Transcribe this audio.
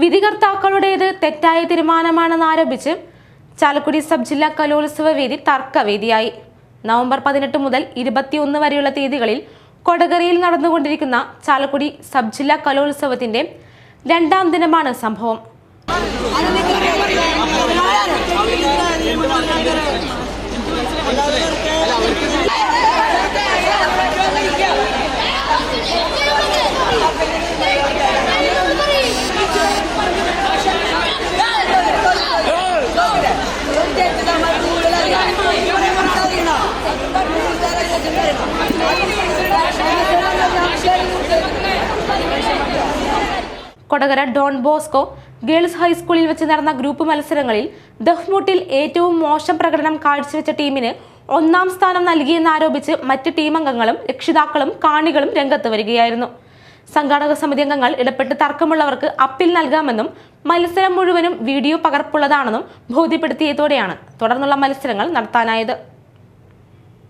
വിധികർത്താക്കളുടേത് തെറ്റായ തീരുമാനമാണെന്ന് ആരോപിച്ച് ചാലക്കുടി സബ് ജില്ലാ കലോത്സവ വേദി തർക്കവേദിയായി. നവംബർ 18 മുതൽ 21 വരെയുള്ള തീയതികളിൽ കൊടകരയിൽ നടന്നുകൊണ്ടിരിക്കുന്ന ചാലക്കുടി സബ് ജില്ലാ കലോത്സവത്തിന്റെ 2ാം ദിനമാണ് സംഭവം. കൊടകര ഡോൺ ബോസ്കോ ഗേൾസ് ഹൈസ്കൂളിൽ വെച്ച് നടന്ന ഗ്രൂപ്പ് മത്സരങ്ങളിൽ ദഫ്മുട്ടിൽ ഏറ്റവും മോശം പ്രകടനം കാഴ്ചവെച്ച ടീമിന് 1ാം സ്ഥാനം നൽകിയെന്നാരോപിച്ച് മറ്റ് ടീമംഗങ്ങളും രക്ഷിതാക്കളും കാണികളും രംഗത്ത് വരികയായിരുന്നു. സംഘാടക സമിതി അംഗങ്ങൾ ഇടപെട്ട് തർക്കമുള്ളവർക്ക് അപ്പീൽ നൽകാമെന്നും മത്സരം മുഴുവനും വീഡിയോ പകർപ്പുള്ളതാണെന്നും ബോധ്യപ്പെടുത്തിയതോടെയാണ് തുടർന്നുള്ള മത്സരങ്ങൾ നടത്താനായത്.